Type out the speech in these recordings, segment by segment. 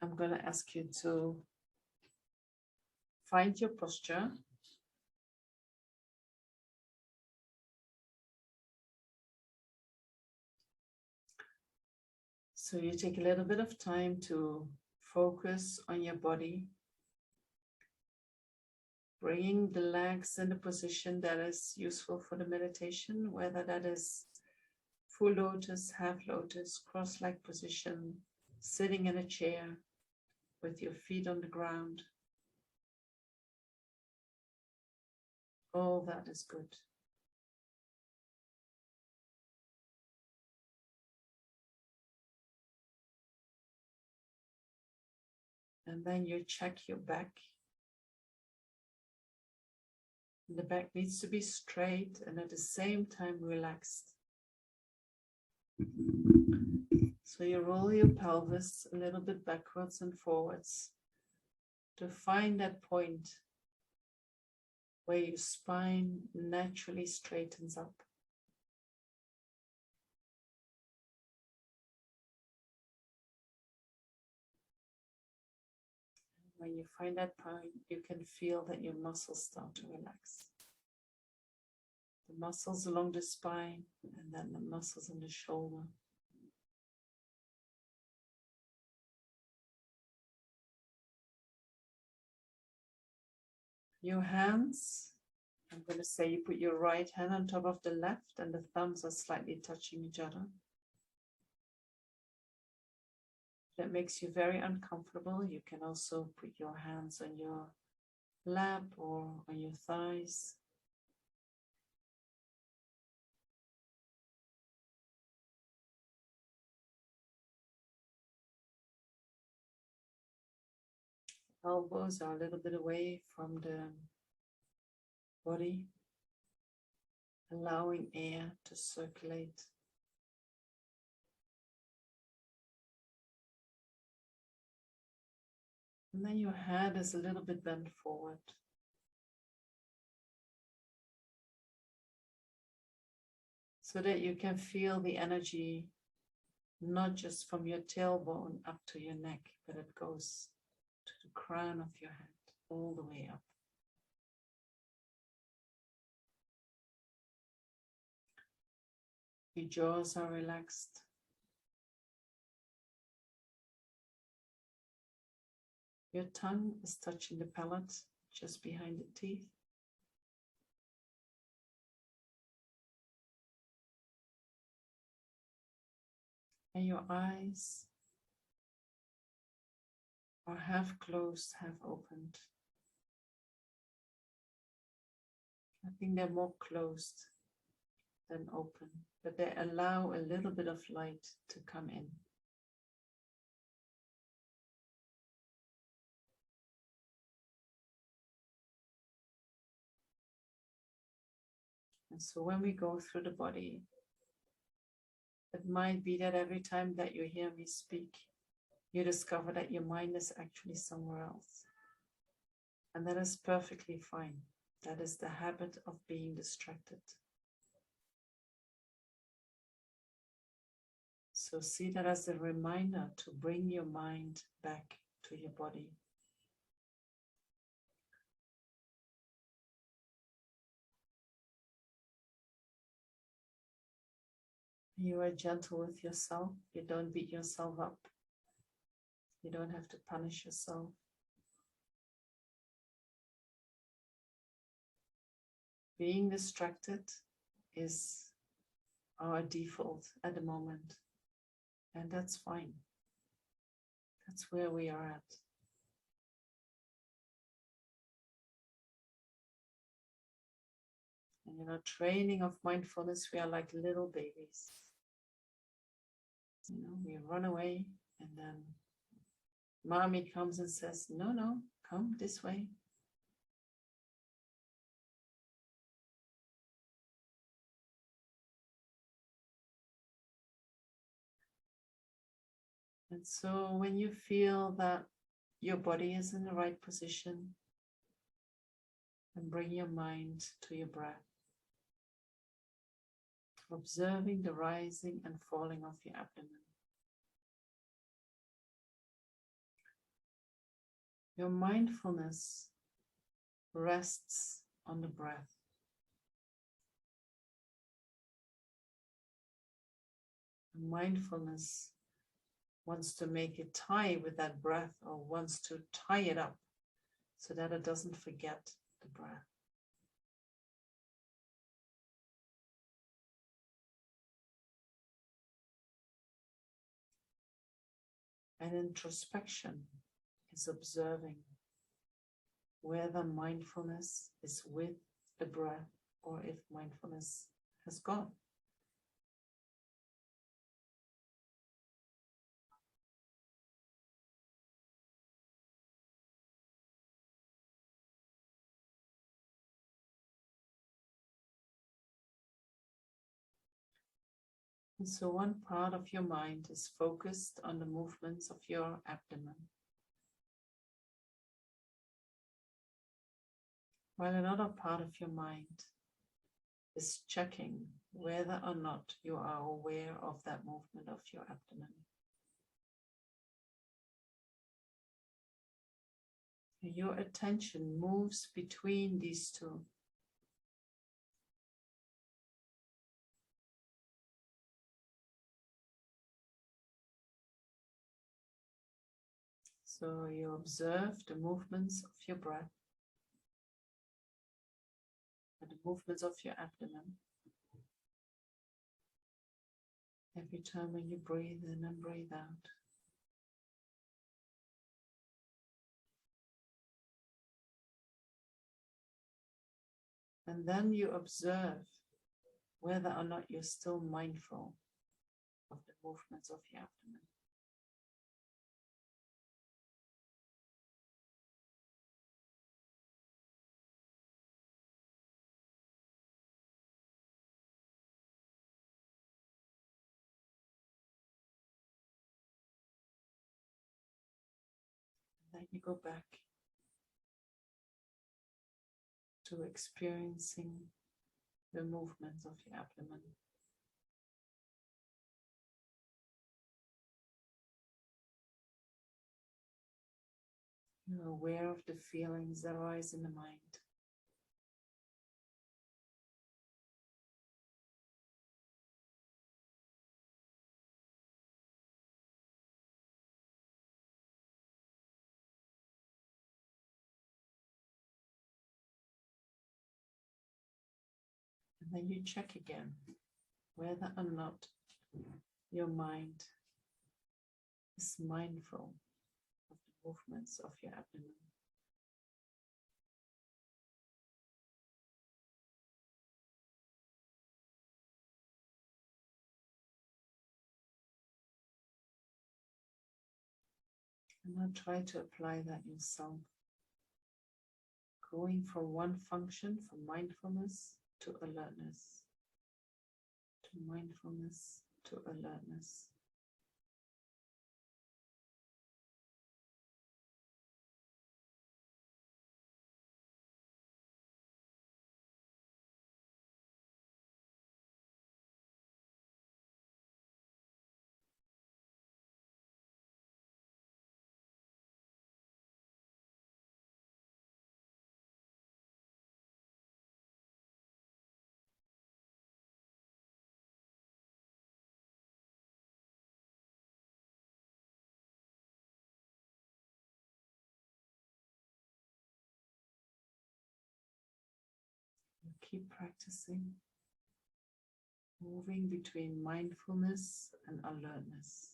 I'm going to ask you to find your posture. So you take a little bit of time to focus on your body, bringing the legs in a position that is useful for the meditation, whether that is full lotus, half lotus, cross-leg position, sitting in a chair with your feet on the ground. All that is good. And then you check your back. The back needs to be straight and at the same time relaxed. So you roll your pelvis a little bit backwards and forwards to find that point where your spine naturally straightens up. When you find that point, you can feel that your muscles start to relax. The muscles along the spine and then the muscles in the shoulder. Your hands, I'm going to say you put your right hand on top of the left and the thumbs are slightly touching each other. That makes you very uncomfortable. You can also put your hands on your lap or on your thighs. Elbows are a little bit away from the body, allowing air to circulate. And then your head is a little bit bent forward. So that you can feel the energy not just from your tailbone up to your neck, but it goes to the crown of your head, all the way up. Your jaws are relaxed. Your tongue is touching the palate just behind the teeth. And your eyes are half closed, half opened. I think they're more closed than open, but they allow a little bit of light to come in. And so when we go through the body, it might be that every time that you hear me speak, you discover that your mind is actually somewhere else. And that is perfectly fine. That is the habit of being distracted. So see that as a reminder to bring your mind back to your body. You are gentle with yourself. You don't beat yourself up. You don't have to punish yourself. Being distracted is our default at the moment. And that's fine. That's where we are at. And in our training of mindfulness, we are like little babies. You know, we run away and then mommy comes and says, no, no, come this way. And so when you feel that your body is in the right position, and bring your mind to your breath, observing the rising and falling of your abdomen. Your mindfulness rests on the breath. Mindfulness wants to make it tie with that breath, or wants to tie it up so that it doesn't forget the breath. And introspection is observing whether mindfulness is with the breath or if mindfulness has gone. And so one part of your mind is focused on the movements of your abdomen, while another part of your mind is checking whether or not you are aware of that movement of your abdomen. Your attention moves between these two. So you observe the movements of your breath and the movements of your abdomen. Every time when you breathe in and breathe out. And then you observe whether or not you're still mindful of the movements of your abdomen. And then you go back to experiencing the movements of your abdomen. You're aware of the feelings that arise in the mind. And then you check again whether or not your mind is mindful of the movements of your abdomen. And now try to apply that yourself. Going from one function, from mindfulness to alertness, to mindfulness to alertness. Keep practicing, moving between mindfulness and alertness.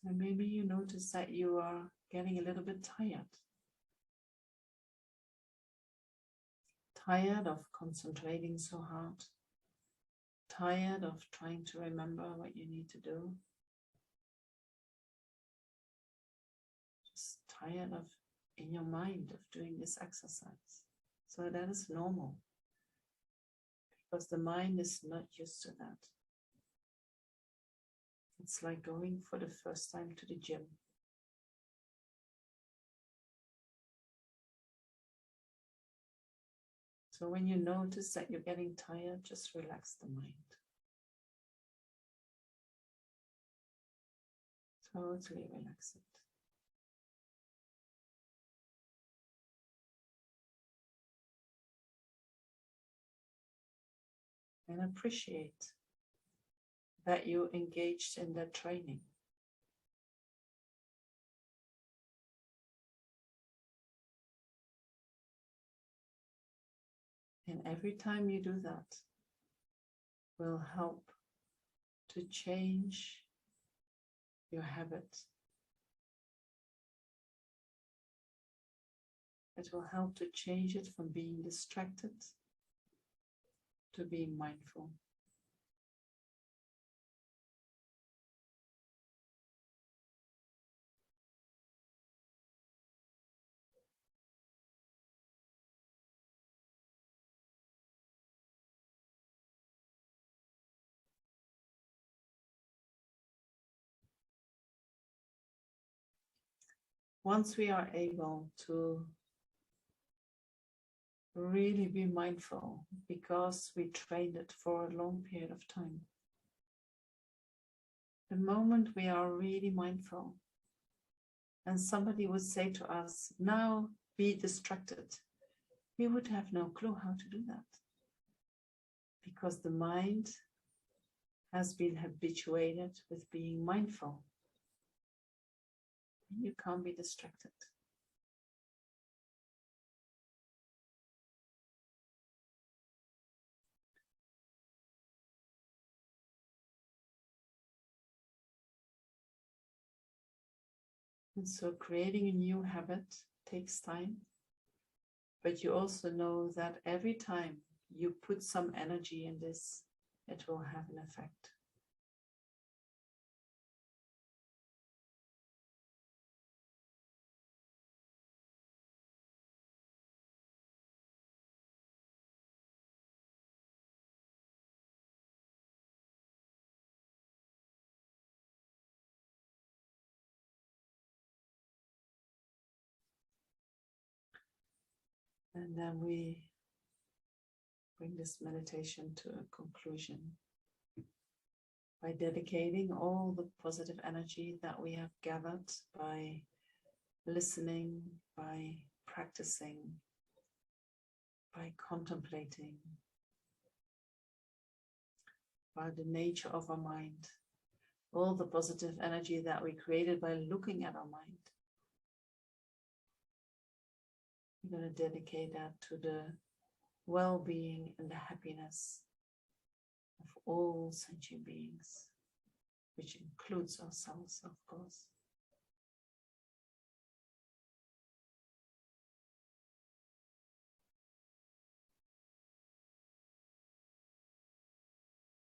And maybe you notice that you are getting a little bit tired. Tired of concentrating so hard. Tired of trying to remember what you need to do. Just tired of, in your mind, of doing this exercise. So that is normal. Because the mind is not used to that. It's like going for the first time to the gym. So when you notice that you're getting tired, just relax the mind. Totally relax it. And appreciate that you engaged in that training. And every time you do that, will help to change your habit. It will help to change it from being distracted to being mindful. Once we are able to really be mindful because we trained it for a long period of time, the moment we are really mindful and somebody would say to us, now be distracted, we would have no clue how to do that. Because the mind has been habituated with being mindful. You can't be distracted. And so creating a new habit takes time, but you also know that every time you put some energy in this, it will have an effect. And then we bring this meditation to a conclusion by dedicating all the positive energy that we have gathered by listening, by practicing, by contemplating, by the nature of our mind, all the positive energy that we created by looking at our mind. We're going to dedicate that to the well-being and the happiness of all sentient beings, which includes ourselves, of course.